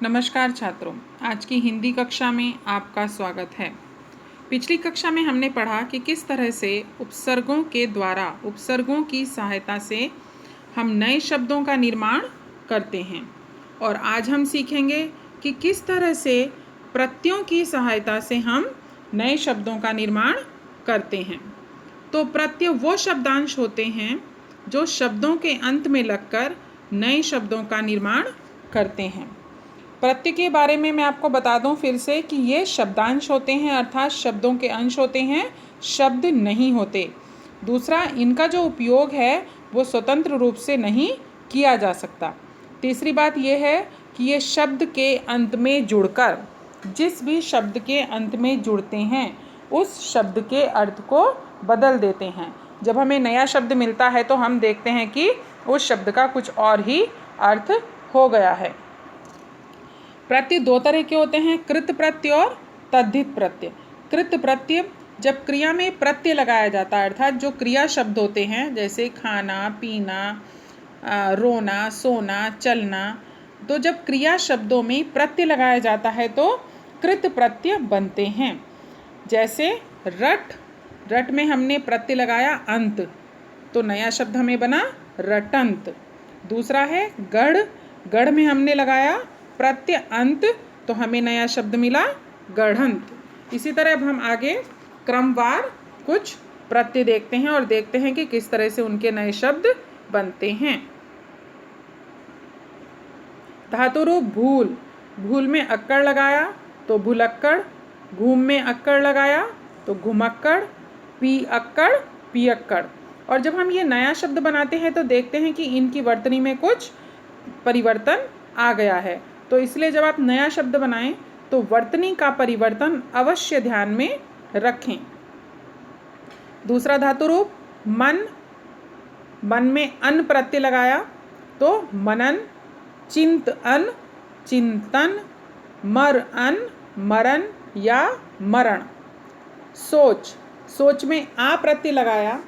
नमस्कार छात्रों, आज की हिंदी कक्षा में आपका स्वागत है। पिछली कक्षा में हमने पढ़ा कि किस तरह से उपसर्गों के द्वारा उपसर्गों की सहायता से हम नए शब्दों का निर्माण करते हैं और आज हम सीखेंगे कि किस तरह से प्रत्ययों की सहायता से हम नए शब्दों का निर्माण करते हैं। तो प्रत्यय वो शब्दांश होते हैं जो शब्दों के अंत में लगकर नए शब्दों का निर्माण करते हैं। प्रत्यय के बारे में मैं आपको बता दूं फिर से कि ये शब्दांश होते हैं, अर्थात शब्दों के अंश होते हैं, शब्द नहीं होते। दूसरा, इनका जो उपयोग है वो स्वतंत्र रूप से नहीं किया जा सकता। तीसरी बात यह है कि ये शब्द के अंत में जुड़कर, जिस भी शब्द के अंत में जुड़ते हैं उस शब्द के अर्थ को बदल देते हैं। जब हमें नया शब्द मिलता है तो हम देखते हैं कि उस शब्द का कुछ और ही अर्थ हो गया है। प्रत्यय दो तरह के होते हैं, कृत प्रत्यय और तद्धित प्रत्यय। कृत प्रत्यय जब क्रिया में प्रत्यय लगाया जाता है, अर्थात जो क्रिया शब्द होते हैं जैसे खाना, पीना, रोना, सोना, चलना, तो जब क्रिया शब्दों में प्रत्यय लगाया जाता है तो कृत प्रत्यय बनते हैं। जैसे रट, रट में हमने प्रत्यय लगाया अंत, तो नया शब्द हमें बना रटंत। दूसरा है गढ़, गढ़ में हमने लगाया प्रत्यय अंत, तो हमें नया शब्द मिला गढ़ंत। इसी तरह अब हम आगे क्रमवार कुछ प्रत्यय देखते हैं और देखते हैं कि किस तरह से उनके नए शब्द बनते हैं। धातु रूप भूल, भूल में अक्कड़ लगाया तो भुलक्कड़, घूम में अक्कड़ लगाया तो घुमक्कड़, पी अक्कड़ पियक्कड़। और जब हम ये नया शब्द बनाते हैं तो देखते हैं कि इनकी वर्तनी में कुछ परिवर्तन आ गया है। तो इसलिए जब आप नया शब्द बनाएं तो वर्तनी का परिवर्तन अवश्य ध्यान में रखें। दूसरा धातु रूप मन, मन में अन प्रत्यय लगाया तो मनन, चिंत अन चिंतन, मर अन मरण या मरण। सोच, सोच में आ प्रत्यय लगाया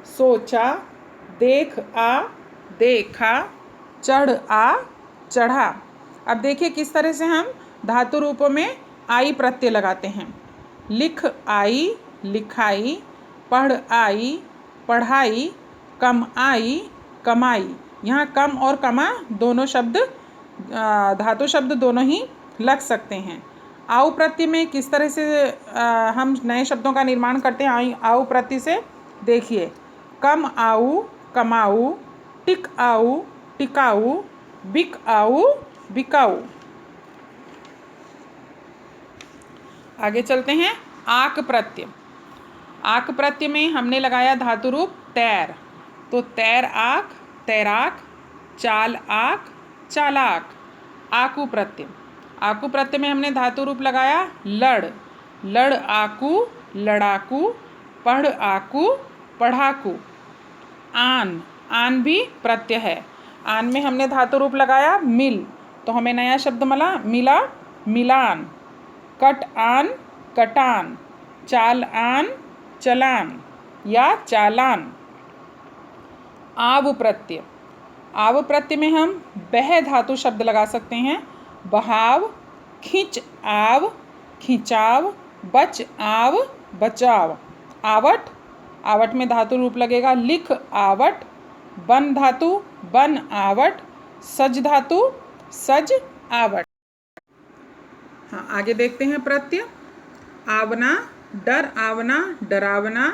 सोचा, देख आ देखा, चढ़ आ चढ़ा। अब देखिए किस तरह से हम धातु रूपों में आई प्रत्यय लगाते हैं। लिख आई लिखाई, पढ़ आई पढ़ाई, कम आई कमाई। यहाँ कम और कमा दोनों शब्द धातु शब्द दोनों ही लग सकते हैं। आउ प्रत्यय में किस तरह से हम नए शब्दों का निर्माण करते हैं आउ प्रत्यय से, देखिए कम आऊ कमाऊ, टिक आऊ टिकाऊ, बिक आऊ बिकाऊ। आगे चलते हैं आक प्रत्यय। आक प्रत्यय में हमने लगाया धातु रूप तैर, तो तैर आक तैराक, चाल आक चालाक। आकू प्रत्यय, आकू प्रत्यय में हमने धातु रूप लगाया लड़, लड़ आकू लड़ाकू, पढ़ आकू पढ़ाकू। आन, आन भी प्रत्यय है, आन में हमने धातु रूप लगाया मिल, तो हमें नया शब्द मिला मिलान। कट आन कटान, चाल आन चलान या चालान। आव प्रत्यय, आव प्रत्यय में हम बह धातु शब्द लगा सकते हैं, बहाव, खिंच आव खिंचाव, बच आव बचाव। आवट, आवट में धातु रूप लगेगा लिख आवट, बन धातु बन आवट, सज धातु सज आवट। हाँ, आगे देखते हैं प्रत्यय। आवना, डर आवना डरावना,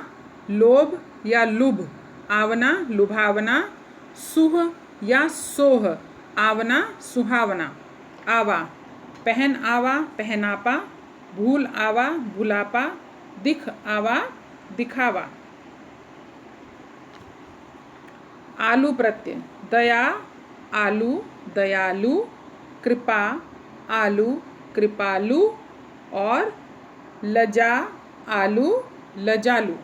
लोभ या लुभ आवना लुभावना, सुह या सोह आवना सुहावना। आवा, पहन आवा पहनापा, भूल आवा भुलापा, दिख आवा दिखावा। आलू प्रत्यय, दया आलू दयालु, कृपा आलू कृपालु और लजा आलू लजालू।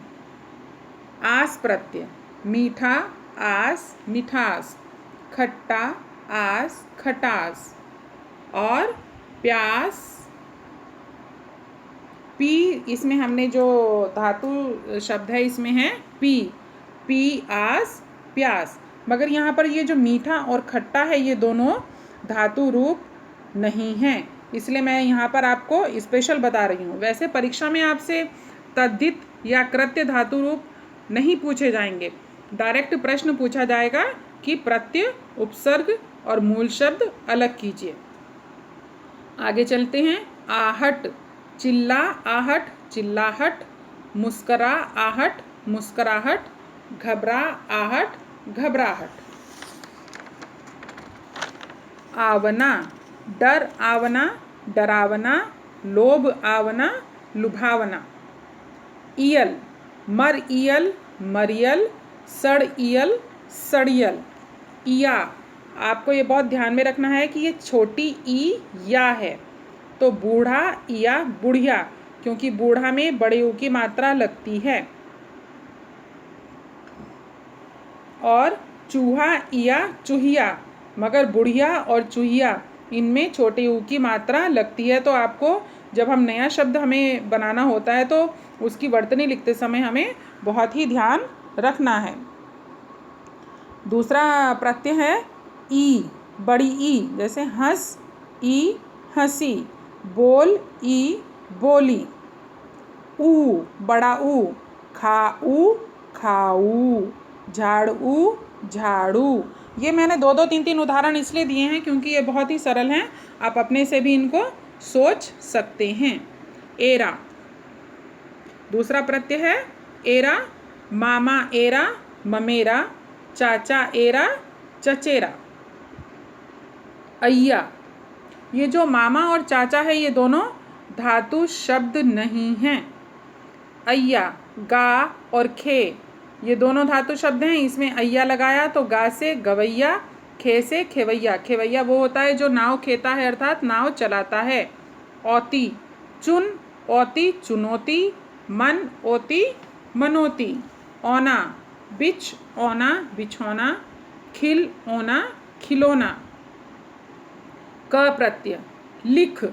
आस प्रत्यय, मीठा आस मिठास, खट्टा आस खटास और प्यास पी, इसमें हमने जो धातु शब्द है इसमें है पी, पी आस प्यास। मगर यहाँ पर ये जो मीठा और खट्टा है ये दोनों धातु रूप नहीं हैं। इसलिए मैं यहाँ पर आपको स्पेशल बता रही हूँ। वैसे परीक्षा में आपसे तद्धित या कृत्य धातु रूप नहीं पूछे जाएंगे। डायरेक्ट प्रश्न पूछा जाएगा कि प्रत्यय, उपसर्ग और मूल शब्द अलग कीजिए। आगे चलते हैं। आहट, चिल्ला आहट, चिल्लाहट, मुस्करा आहट, मुस्कराहट, घबरा आहट, घबराहट। आवना, डर आवना, डरावना, लोभ आवना, लुभावना। ईयल, मर ईयल, मरियल, सड़ ईयल, सड़ियल। इया, आपको ये बहुत ध्यान में रखना है कि ये छोटी ई या है, तो बूढ़ा या बुढ़िया, क्योंकि बूढ़ा में बड़े ऊ की मात्रा लगती है। और चूहा या चूहिया, मगर बुढ़िया और चूहिया इनमें छोटे ऊ की मात्रा लगती है। तो आपको जब हम नया शब्द हमें बनाना होता है तो उसकी वर्तनी लिखते समय हमें बहुत ही ध्यान रखना है। दूसरा प्रत्यय है ई, बड़ी ई, जैसे हंस ई, हंसी, बोल ई, बोली। ऊ, बड़ा ऊ, खाऊ, खाऊ, झाड़ू, झाड़ू। ये मैंने 2-2, 3-3 उदाहरण इसलिए दिए हैं क्योंकि ये बहुत ही सरल हैं। आप अपने से भी इनको सोच सकते हैं। एरा, दूसरा प्रत्यय है एरा, मामा एरा, ममेरा, चाचा एरा, चचेरा। अय्या, ये जो मामा और चाचा है ये दोनों धातु शब्द नहीं हैं। अय्या, गा और खे ये दोनों धातु शब्द हैं। इसमें अय्या लगाया तो गा से गवैया, खे से खेवैया। खेवैया वो होता है जो नाव खेता है, अर्थात नाव चलाता है। औती, चुन औती, चुनौती, मन ओती, मनोती। औना, बिछ औना, बिछौना, खिल औना, खिलौना। क प्रत्यय, लिख,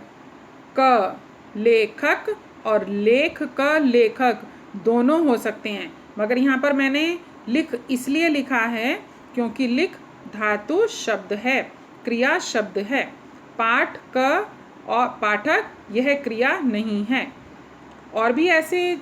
क लेखक और लेख क लेखक दोनों हो सकते हैं, मगर यहाँ पर मैंने लिख इसलिए लिखा है क्योंकि लिख धातु शब्द है, क्रिया शब्द है। पाठ क और पाठक यह क्रिया नहीं है। और भी ऐसे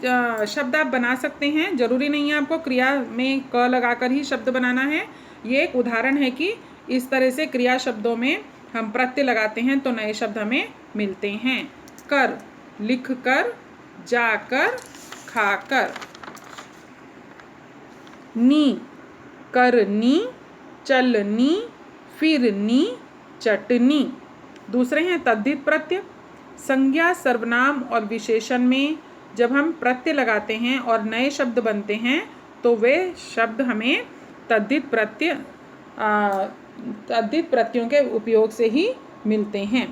शब्द आप बना सकते हैं, जरूरी नहीं है आपको क्रिया में क लगाकर ही शब्द बनाना है। ये एक उदाहरण है कि इस तरह से क्रिया शब्दों में हम प्रत्यय लगाते हैं तो नए शब्द हमें मिलते हैं। कर, लिख कर, जाकर, खाकर। नी, करनी, चलनी, फिरनी, चटनी। दूसरे हैं तद्धित प्रत्यय। संज्ञा, सर्वनाम और विशेषण में जब हम प्रत्यय लगाते हैं और नए शब्द बनते हैं तो वे शब्द हमें तद्धित प्रत्ययों के उपयोग से ही मिलते हैं।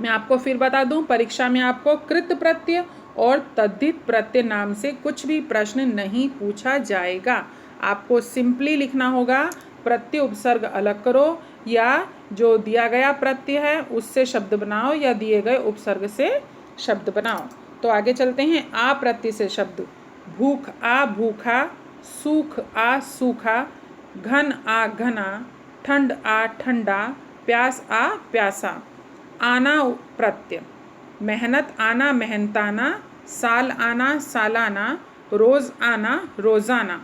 मैं आपको फिर बता दूं, परीक्षा में आपको कृत प्रत्यय और तद्धित प्रत्यय नाम से कुछ भी प्रश्न नहीं पूछा जाएगा। आपको सिंपली लिखना होगा प्रत्यय उपसर्ग अलग करो, या जो दिया गया प्रत्यय है उससे शब्द बनाओ, या दिए गए उपसर्ग से शब्द बनाओ। तो आगे चलते हैं। आ प्रत्यय से शब्द। भूख आ भूखा, सूख आ सूखा, घन आ घना, ठंड आ ठंडा, प्यास आ प्यासा। आना प्रत्यय। मेहनत आना मेहनताना, साल आना सालाना, रोज आना रोजाना।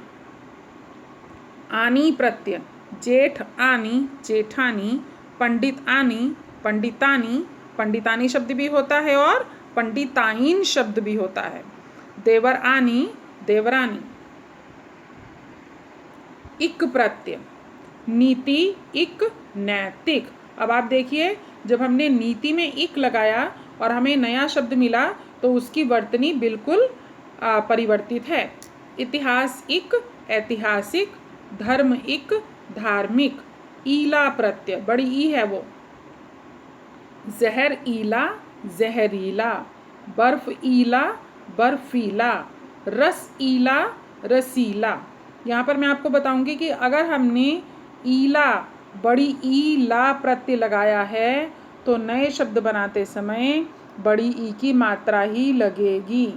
आनी प्रत्यय। जेठ आनी जेठानी, पंडित आनी पंडितानी, पंडितानी शब्द भी होता है और पंडिताइन शब्द भी होता है। देवर आनी देवरानी। इक प्रत्यय। नीति, इक, नैतिक। अब आप देखिए, जब हमने नीति में इक लगाया और हमें नया शब्द मिला तो उसकी वर्तनी बिल्कुल परिवर्तित है। इतिहास इक, ऐतिहासिक, धर्म इक, धार्मिक। ईला प्रत्यय, बड़ी ई है वो। जहर ईला, जहरीला, बर्फ ईला, बर्फीला, रस ईला, रसीला। यहाँ पर मैं आपको बताऊंगी कि अगर हमने ईला, बड़ी ई ला प्रत्यय लगाया है तो नए शब्द बनाते समय बड़ी ई की मात्रा ही लगेगी।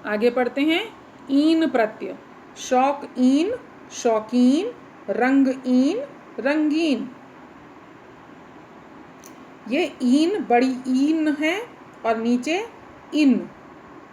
आगे पढ़ते हैं। ईन प्रत्यय। शौक ईन, शौकीन, रंग ईन, रंगीन। ये ईन बड़ी ईन है और नीचे इन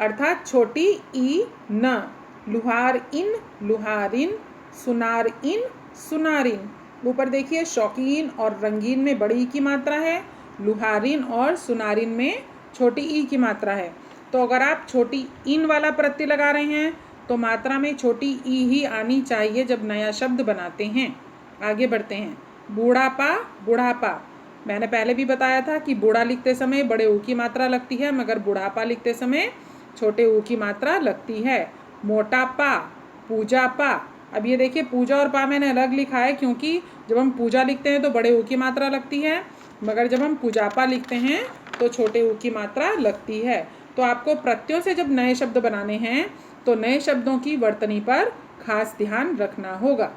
अर्थात छोटी ई न। लुहार इन लुहारिन, सुनार इन सुनारिन। ऊपर देखिए शौकीन और रंगीन में बड़ी ई की मात्रा है, लुहारिन और सुनारिन में छोटी ई की मात्रा है। तो अगर आप छोटी इन वाला प्रत्यय लगा रहे हैं तो मात्रा में छोटी ई ही आनी चाहिए जब नया शब्द बनाते हैं। आगे बढ़ते हैं। बूढ़ापा बुढ़ापा। मैंने पहले भी बताया था कि बूढ़ा लिखते समय बड़े ऊ की मात्रा लगती है, मगर बुढ़ापा लिखते समय छोटे ऊ की मात्रा लगती है। मोटापा पूजा पा। अब ये देखिए पूजा और पा मैंने अलग लिखा है क्योंकि जब हम पूजा लिखते हैं तो बड़े ऊ की मात्रा लगती है, मगर जब हम पूजापा लिखते हैं तो छोटे ऊ की मात्रा लगती है। तो आपको प्रत्ययों से जब नए शब्द बनाने हैं तो नए शब्दों की वर्तनी पर खास ध्यान रखना होगा।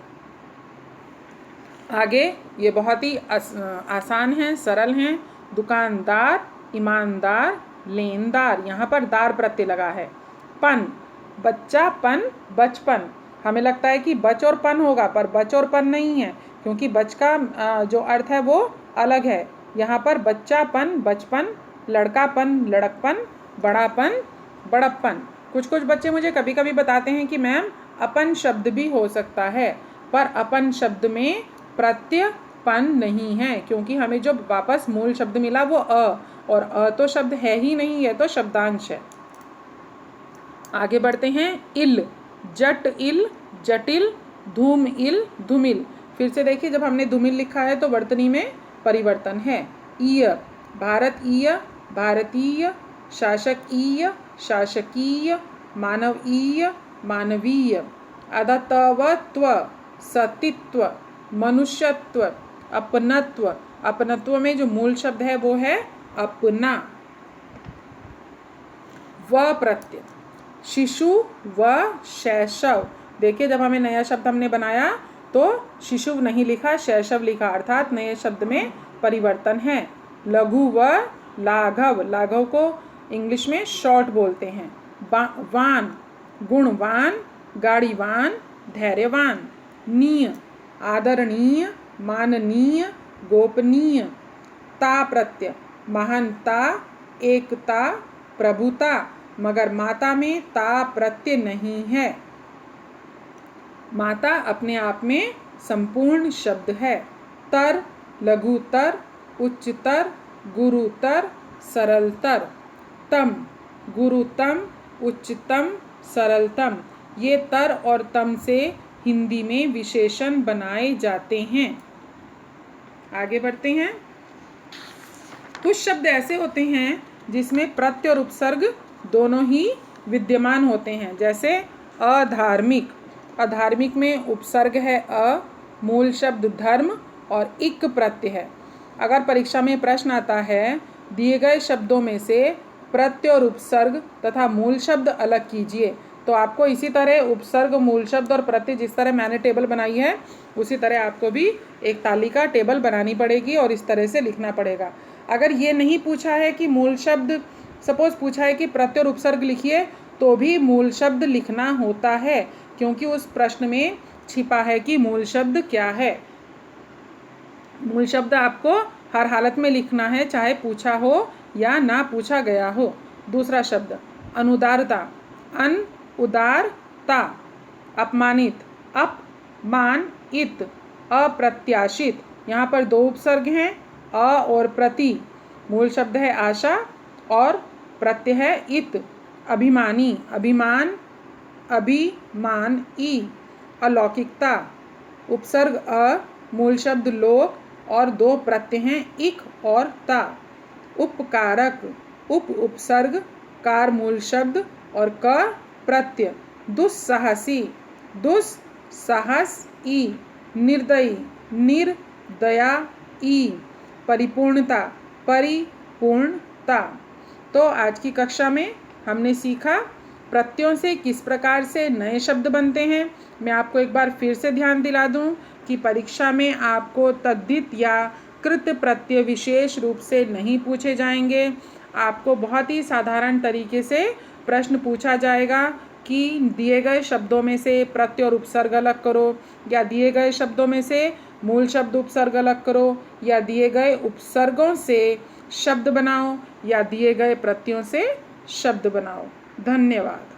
आगे ये बहुत ही आसान है, सरल हैं। दुकानदार, ईमानदार, लेनदार। यहाँ पर दार प्रत्यय लगा है। पन बच्चा, पन बचपन। हमें लगता है कि बच और पन होगा, पर बच और पन नहीं है क्योंकि बच का जो अर्थ है वो अलग है। यहाँ पर बच्चापन बचपन, लड़कापन लड़कपन, बड़ापन बड़प्पन। कुछ कुछ बच्चे मुझे कभी कभी बताते हैं कि मैम अपन शब्द भी हो सकता है, पर अपन शब्द में प्रत्यय पन नहीं है क्योंकि हमें जो वापस मूल शब्द मिला वो और तो शब्द है ही नहीं, है तो शब्दांश है। आगे बढ़ते हैं। इल जट इल जटिल, धूम इल धूमिल। फिर से देखिए जब हमने धूमिल लिखा है तो वर्तनी में परिवर्तन है। ईय भारतीय भारतीय, शासकीय शासकीय, मानवीय मानवीय, अधतवत्व सतित्व, मनुष्यत्व, अपनत्व। अपनत्व में जो मूल शब्द है वो है अपना। व प्रत्यय शिशु व शैशव। देखिए जब हमें नया शब्द हमने बनाया तो शिशु नहीं लिखा, शैशव लिखा, अर्थात नए शब्द में परिवर्तन है। लघु व लाघव। लाघव को इंग्लिश में शॉर्ट बोलते हैं। वान गुणवान, गाड़ीवान, धैर्यवान। नीय आदरणीय, माननीय, गोपनीय। ता प्रत्यय महानता, एकता, प्रभुता, मगर माता में ता प्रत्यय नहीं है। माता अपने आप में संपूर्ण शब्द है। तर लघुतर, उच्चतर, गुरुतर, सरलतर। तम गुरुतम, उच्चतम, सरलतम। ये तर और तम से हिंदी में विशेषण बनाए जाते हैं। आगे बढ़ते हैं। कुछ शब्द ऐसे होते हैं जिसमें प्रत्यय और उपसर्ग दोनों ही विद्यमान होते हैं, जैसे अधार्मिक। अधार्मिक में उपसर्ग है अ, मूल शब्द धर्म और इक प्रत्यय है। अगर परीक्षा में प्रश्न आता है दिए गए शब्दों में से प्रत्यय और उपसर्ग तथा मूल शब्द अलग कीजिए, तो आपको इसी तरह उपसर्ग, मूल शब्द और प्रत्यय जिस तरह मैंने टेबल बनाई है उसी तरह आपको भी एक तालिका टेबल बनानी पड़ेगी और इस तरह से लिखना पड़ेगा। अगर ये नहीं पूछा है कि मूल शब्द, सपोज पूछा है कि प्रत्यय और उपसर्ग लिखिए, तो भी मूल शब्द लिखना होता है क्योंकि उस प्रश्न में छिपा है कि मूल शब्द क्या है। मूल शब्द आपको हर हालत में लिखना है, चाहे पूछा हो या ना पूछा गया हो। दूसरा शब्द अनुदारता। अन उदारता। अपमानित, अपमानित। अप्रत्याशित। यहाँ पर दो उपसर्ग हैं, अ और प्रति। मूल शब्द है आशा और प्रत्यय है इत। अभिमानी, अभिमान, अभिमान ई। अलौकिकता। उपसर्ग अ, मूल शब्द लोक और दो प्रत्यय हैं इक और ता। उपकारक, उप उपसर्ग, कार मूल शब्द और क प्रत्यय। दुस्साहसी, दुस्साहस ई। निर्दयी, निर्दया ई। परिपूर्णता, परिपूर्णता। तो आज की कक्षा में हमने सीखा प्रत्ययों से किस प्रकार से नए शब्द बनते हैं। मैं आपको एक बार फिर से ध्यान दिला दूं कि परीक्षा में आपको तद्धित या कृत प्रत्यय विशेष रूप से नहीं पूछे जाएंगे। आपको बहुत ही साधारण तरीके से प्रश्न पूछा जाएगा कि दिए गए शब्दों में से प्रत्यय और उपसर्ग अलग करो, या दिए गए शब्दों में से मूल शब्द उपसर्ग अलग करो, या दिए गए उपसर्गों से शब्द बनाओ, या दिए गए प्रत्ययों से शब्द बनाओ। धन्यवाद।